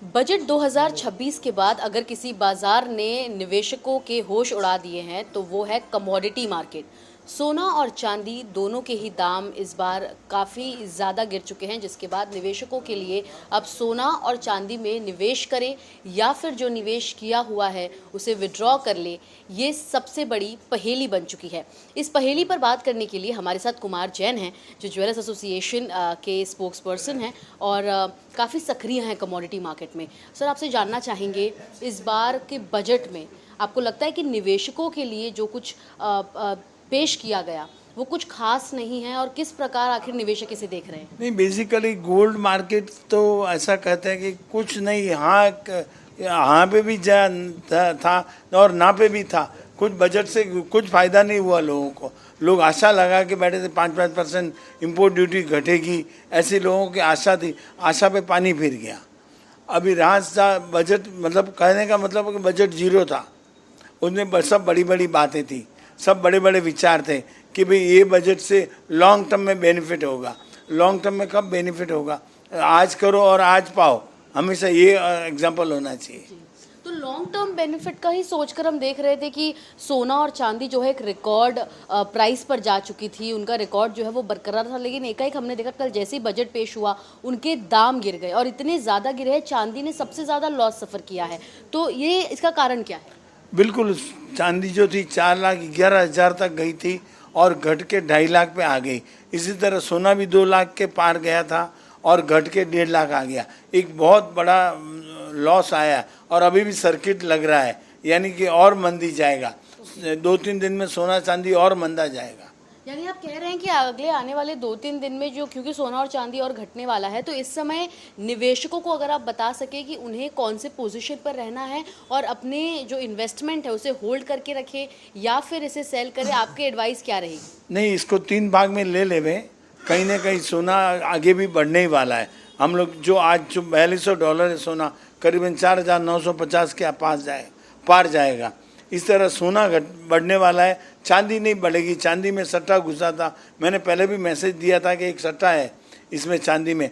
Budget 2026 के बाद अगर किसी बाजार ने निवेशकों के होश उड़ा दिए हैं तो वो है कमोडिटी मार्केट। सोना और चांदी दोनों के ही दाम इस बार काफ़ी ज़्यादा गिर चुके हैं, जिसके बाद निवेशकों के लिए अब सोना और चांदी में निवेश करें या फिर जो निवेश किया हुआ है उसे विड्रॉ कर ले, ये सबसे बड़ी पहेली बन चुकी है। इस पहेली पर बात करने के लिए हमारे साथ कुमार जैन हैं, जो ज्वेलर्स एसोसिएशन के स्पोक्स पर्सन हैं और काफ़ी सक्रिय हैं कमोडिटी मार्केट में। सर, आपसे जानना चाहेंगे, इस बार के बजट में आपको लगता है कि निवेशकों के लिए जो कुछ पेश किया गया वो कुछ खास नहीं है, और किस प्रकार आखिर निवेशक इसे देख रहे हैं? नहीं, बेसिकली गोल्ड मार्केट तो ऐसा कहते हैं कि कुछ नहीं, हाँ पे भी था और ना पे भी था। कुछ बजट से कुछ फ़ायदा नहीं हुआ लोगों को। लोग आशा लगा के बैठे थे 5% इम्पोर्ट ड्यूटी घटेगी, ऐसी लोगों की आशा थी। आशा पे पानी फिर गया। अभी रास्ता बजट मतलब कहने का मतलब कि बजट जीरो था, उसमें सब बड़ी बड़ी बातें थी, सब बड़े बड़े विचार थे कि भाई ये बजट से लॉन्ग टर्म में बेनिफिट होगा। लॉन्ग टर्म में कब बेनिफिट होगा? आज करो और आज पाओ, हमेशा ये एग्जाम्पल होना चाहिए। तो लॉन्ग टर्म बेनिफिट का ही सोचकर हम देख रहे थे कि सोना और चांदी जो है एक रिकॉर्ड प्राइस पर जा चुकी थी, उनका रिकॉर्ड जो है वो बरकरार था, लेकिन एकाएक हमने देखा कल जैसे ही बजट पेश हुआ उनके दाम गिर गए, और इतने ज़्यादा गिरे हैं, चांदी ने सबसे ज़्यादा लॉस सफ़र किया है। तो ये इसका कारण क्या है? बिल्कुल, चांदी जो थी 4,11,000 तक गई थी और घट के 2.5 लाख पे आ गई। इसी तरह सोना भी 2 लाख के पार गया था और घट के 1.5 लाख आ गया। एक बहुत बड़ा लॉस आया और अभी भी सर्किट लग रहा है, यानी कि और मंदी जाएगा। 2-3 दिन में सोना चांदी और मंदा जाएगा। यानी आप कह रहे हैं कि अगले आने वाले 2-3 दिन में जो, क्योंकि सोना और चांदी और घटने वाला है, तो इस समय निवेशकों को अगर आप बता सके कि उन्हें कौन से पोजीशन पर रहना है और अपने जो इन्वेस्टमेंट है उसे होल्ड करके रखे या फिर इसे सेल करें, आपकी एडवाइस क्या रहेगी? नहीं, इसको 3 भाग में ले लेवे। कहीं ना कहीं सोना आगे भी बढ़ने ही वाला है। हम लोग जो आज जो $4200 है सोना, करीबन 4,950 के पार जाएगा। इस तरह सोना बढ़ने वाला है, चांदी नहीं बढ़ेगी। चांदी में सट्टा घुसा था, मैंने पहले भी मैसेज दिया था कि एक सट्टा है इसमें चांदी में।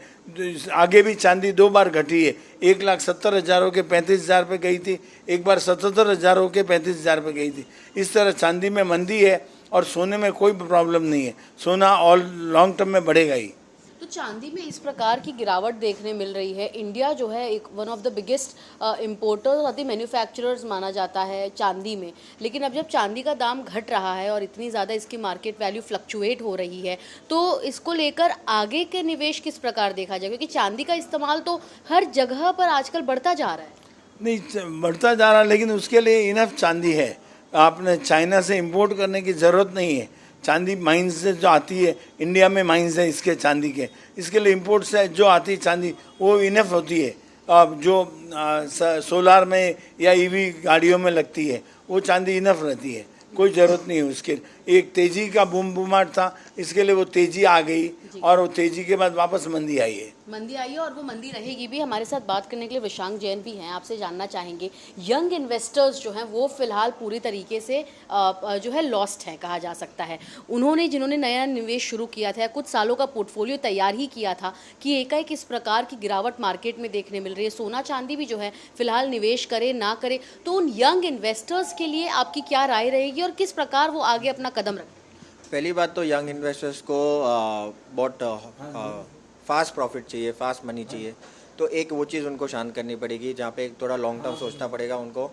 आगे भी चांदी 2 बार घटी है, 1,70,000 के 35,000 पे गई थी, एक बार 77,000 के 35,000 पे गई थी। इस तरह चांदी में मंदी है और सोने में कोई प्रॉब्लम नहीं है। सोना ऑल लॉन्ग टर्म में बढ़ेगा ही। तो चांदी में इस प्रकार की गिरावट देखने मिल रही है। इंडिया जो है एक one of the biggest importers और मैन्युफैक्चरर्स माना जाता है चांदी में, लेकिन अब जब चांदी का दाम घट रहा है और इतनी ज़्यादा इसकी मार्केट वैल्यू फ्लक्चुएट हो रही है, तो इसको लेकर आगे के निवेश किस प्रकार देखा जाए? क्योंकि चांदी का इस्तेमाल तो हर जगह पर आजकल बढ़ता जा रहा है। नहीं, बढ़ता जा रहा है, लेकिन उसके लिए इनफ चांदी है। आपने चाइना से इंपोर्ट करने की ज़रूरत नहीं है। चांदी माइंस से जो आती है, इंडिया में माइंस है इसके चांदी के, इसके लिए इंपोर्ट से जो आती है चांदी वो इनफ होती है। अब जो सोलार में या ईवी गाड़ियों में लगती है वो चांदी इनफ रहती है, कोई ज़रूरत नहीं है उसके। एक तेज़ी का बूमाट था, इसके लिए वो तेज़ी आ गई और वो तेज़ी के बाद वापस मंदी आई है। मंदी आई है और वो मंदी रहेगी भी। हमारे साथ बात करने के लिए विशांक जैन भी हैं। आपसे जानना चाहेंगे, यंग इन्वेस्टर्स जो हैं वो फिलहाल पूरी तरीके से जो है लॉस्ट है कहा जा सकता है। जिन्होंने नया निवेश शुरू किया था, कुछ सालों का पोर्टफोलियो तैयार ही किया था, कि एकाएक इस प्रकार की गिरावट मार्केट में देखने मिल रही है, सोना चांदी भी जो है फिलहाल निवेश करे ना करे, तो उन यंग इन्वेस्टर्स के लिए आपकी क्या राय रहेगी और किस प्रकार वो आगे अपना कदम रखें? पहली बात तो यंग इन्वेस्टर्स को बहुत फास्ट प्रॉफिट चाहिए, फास्ट मनी चाहिए। तो एक वो चीज़ उनको शांत करनी पड़ेगी, जहाँ पे एक थोड़ा लॉन्ग टर्म सोचना पड़ेगा उनको।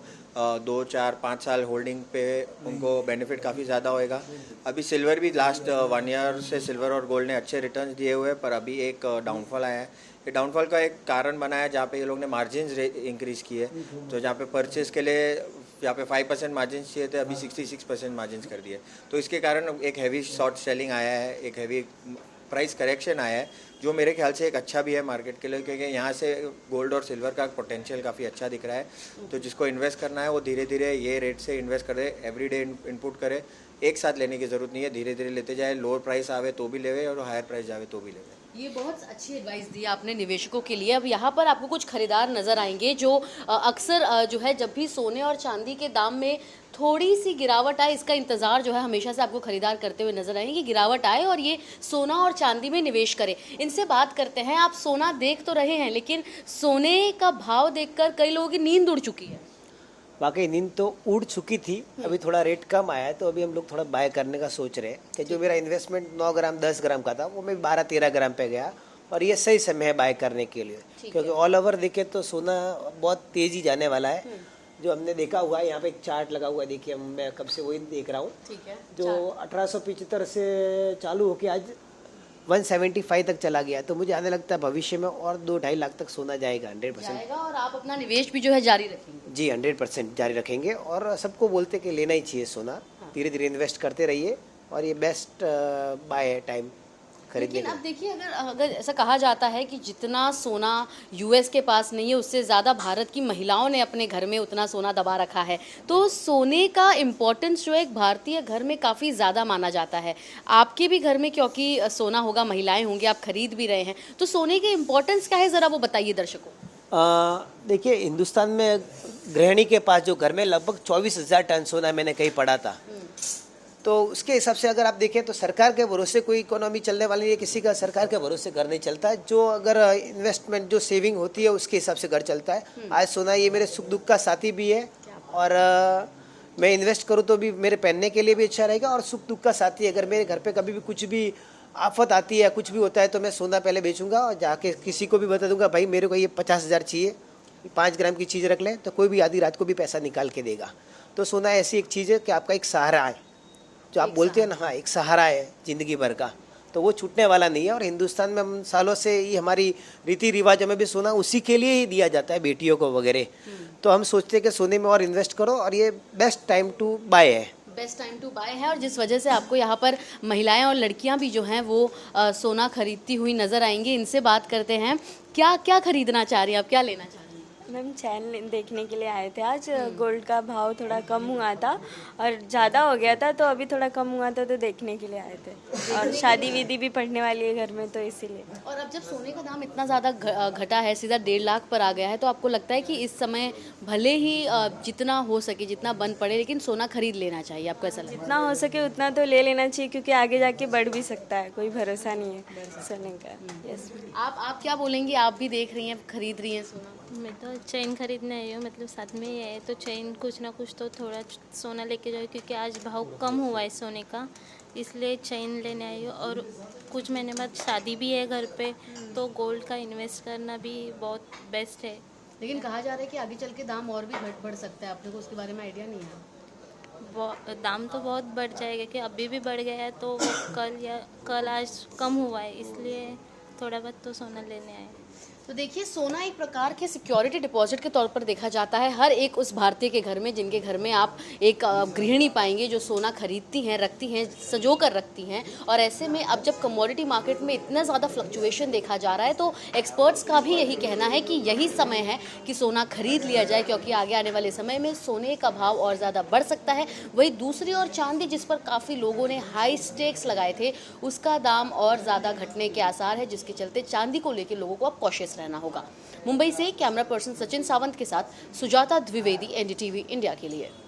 2, 4, 5 साल होल्डिंग पे उनको बेनिफिट काफ़ी ज़्यादा होएगा। अभी सिल्वर भी लास्ट 1 ईयर से सिल्वर और गोल्ड ने अच्छे रिटर्न्स दिए हुए, पर अभी एक डाउनफॉल आया है। ये डाउनफॉल का एक कारण बना है जहाँ पे ये लोग ने मार्जिन इंक्रीज़ किए। तो जहाँ पे परचेज़ के लिए यहाँ पे 5% मार्जिन चाहिए थे, अभी 66% मार्जिन कर दिए। तो इसके कारण एक हैवी शॉर्ट सेलिंग आया है, एक हैवी प्राइस करेक्शन आया है, जो मेरे ख्याल से एक अच्छा भी है मार्केट के लिए, क्योंकि यहाँ से गोल्ड और सिल्वर का पोटेंशियल काफ़ी अच्छा दिख रहा है। तो जिसको इन्वेस्ट करना है वो धीरे धीरे ये रेट से इन्वेस्ट करे, एवरीडे इनपुट करे। एक साथ लेने की ज़रूरत नहीं है, धीरे धीरे लेते जाए। लोअर प्राइस आवे तो भी लेवे और हायर प्राइस जावे तो भी लेवे। ये बहुत अच्छी एडवाइस दी आपने निवेशकों के लिए। अब यहाँ पर आपको कुछ खरीदार नजर आएंगे जो अक्सर जो है जब भी सोने और चांदी के दाम में थोड़ी सी गिरावट आए, इसका इंतजार जो है हमेशा से आपको खरीदार करते हुए नजर आएंगे कि गिरावट आए और ये सोना और चांदी में निवेश करें। इनसे बात करते हैं। आप सोना देख तो रहे हैं, लेकिन सोने का भाव देखकर कई लोगों की नींद उड़ चुकी है। वाकई नींद तो उड़ चुकी थी, अभी थोड़ा रेट कम आया है तो अभी हम लोग थोड़ा बाय करने का सोच रहे हैं कि जो मेरा इन्वेस्टमेंट 9 ग्राम 10 ग्राम का था वो मैं 12-13 ग्राम पे गया और ये सही समय है बाय करने के लिए, क्योंकि ऑल ओवर देखे तो सोना बहुत तेजी जाने वाला है। जो हमने देखा हुआ है, यहाँ पे एक चार्ट लगा हुआ है, देखिए मैं कब से वही देख रहा हूँ, जो 1875 से चालू होके आज 175 तक चला गया। तो मुझे आने लगता है भविष्य में और 2-2.5 लाख तक सोना जाएगा 100%। जाएगा और आप अपना निवेश भी जो है जारी रखेंगे। जी 100% जारी रखेंगे और सबको बोलते कि लेना ही चाहिए सोना, धीरे धीरे इन्वेस्ट करते रहिए और ये बेस्ट बाय टाइम खरीदने लेकिन का। अब देखिए, अगर ऐसा कहा जाता है कि जितना सोना यूएस के पास नहीं है, उससे ज़्यादा भारत की महिलाओं ने अपने घर में उतना सोना दबा रखा है। तो सोने का इम्पोर्टेंस जो है एक भारतीय घर में काफ़ी ज़्यादा माना जाता है। आपके भी घर में क्योंकि सोना होगा, महिलाएं होंगी, आप खरीद भी रहे हैं, तो सोने के इम्पोर्टेंस क्या है, ज़रा वो बताइए दर्शकों। देखिए हिंदुस्तान में गृहिणी के पास जो घर में लगभग 24,000 टन सोना मैंने कहीं पढ़ा था, तो उसके हिसाब से अगर आप देखें तो सरकार के भरोसे कोई इकोनॉमी चलने वाली है, किसी का सरकार के भरोसे घर नहीं चलता है। जो अगर इन्वेस्टमेंट जो सेविंग होती है उसके हिसाब से घर चलता है। आज सोना ये मेरे सुख दुख का साथी भी है और मैं इन्वेस्ट करूँ तो भी मेरे पहनने के लिए भी अच्छा रहेगा और सुख दुख का साथी है। अगर मेरे घर पे कभी भी कुछ भी आफत आती है, कुछ भी होता है, तो मैं सोना पहले बेचूंगा और जाके किसी को भी बता दूंगा भाई मेरे को ये 50,000 चाहिए, 5 ग्राम की चीज़ रख लें, तो कोई भी आधी रात को भी पैसा निकाल के देगा। तो सोना ऐसी एक चीज़ है कि आपका एक सहारा है, जो आप बोलते हैं ना, हाँ एक सहारा है ज़िंदगी भर का, तो वो छूटने वाला नहीं है। और हिंदुस्तान में हम सालों से ये हमारी रीति रिवाज में भी सोना उसी के लिए ही दिया जाता है, बेटियों को वगैरह। तो हम सोचते हैं कि सोने में और इन्वेस्ट करो और ये बेस्ट टाइम टू बाय है। बेस्ट टाइम टू बाय है। और जिस वजह से आपको यहाँ पर महिलाएं और लड़कियां भी जो हैं वो सोना खरीदती हुई नज़र आएंगी। इनसे बात करते हैं। क्या क्या खरीदना चाह रही हैं आप, क्या लेना चाह रही हैं? मैम चैन देखने के लिए आए थे आज। गोल्ड का भाव थोड़ा कम हुआ था और ज़्यादा हो गया था, तो अभी थोड़ा कम हुआ था तो देखने के लिए आए थे। और शादी विधि भी पड़ने वाली है घर में, तो इसीलिए। और अब जब सोने का दाम इतना ज़्यादा घटा है, सीधा 1.5 लाख पर आ गया है, तो आपको लगता है कि इस समय भले ही जितना हो सके, जितना बन पड़े, लेकिन सोना खरीद लेना चाहिए? आपको ऐसा लगता है? जितना हो सके उतना तो ले लेना चाहिए, क्योंकि आगे जाके बढ़ भी सकता है, कोई भरोसा नहीं है सोने का। यस। आप क्या बोलेंगी? आप भी देख रही हैं, खरीद रही हैं सोना? मैं तो चेन खरीदने आई हूँ, मतलब साथ में ही है, तो चेन कुछ ना कुछ तो थोड़ा सोना लेके जाओ, क्योंकि आज भाव कम हुआ है सोने का, इसलिए चेन लेने आई हूँ। और कुछ महीने बाद शादी भी है घर पे, तो गोल्ड का इन्वेस्ट करना भी बहुत बेस्ट है। लेकिन कहा जा रहा है कि आगे चल के दाम और भी बढ़ सकता है, आपने को उसके बारे में आइडिया नहीं है? दाम तो बहुत बढ़ जाएगा, कि अभी भी बढ़ गया है, तो वो कल आज कम हुआ है, इसलिए थोड़ा बहुत तो सोना लेने आए। तो देखिए, सोना एक प्रकार के सिक्योरिटी डिपॉजिट के तौर पर देखा जाता है हर एक उस भारतीय के घर में जिनके घर में आप एक गृहिणी पाएंगे जो सोना खरीदती हैं, रखती हैं, सजो कर रखती हैं। और ऐसे में अब जब कमोडिटी मार्केट में इतना ज़्यादा फ्लक्चुएशन देखा जा रहा है, तो एक्सपर्ट्स का भी यही कहना है कि यही समय है कि सोना खरीद लिया जाए, क्योंकि आगे आने वाले समय में सोने का भाव और ज़्यादा बढ़ सकता है। वही दूसरी ओर चांदी, जिस पर काफ़ी लोगों ने हाई स्टेक्स लगाए थे, उसका दाम और ज़्यादा घटने के आसार है, जिसके चलते चांदी को लेकर लोगों को अब कॉशियस रहना होगा। मुंबई से कैमरा पर्सन सचिन सावंत के साथ सुजाता द्विवेदी, एनडीटीवी इंडिया के लिए।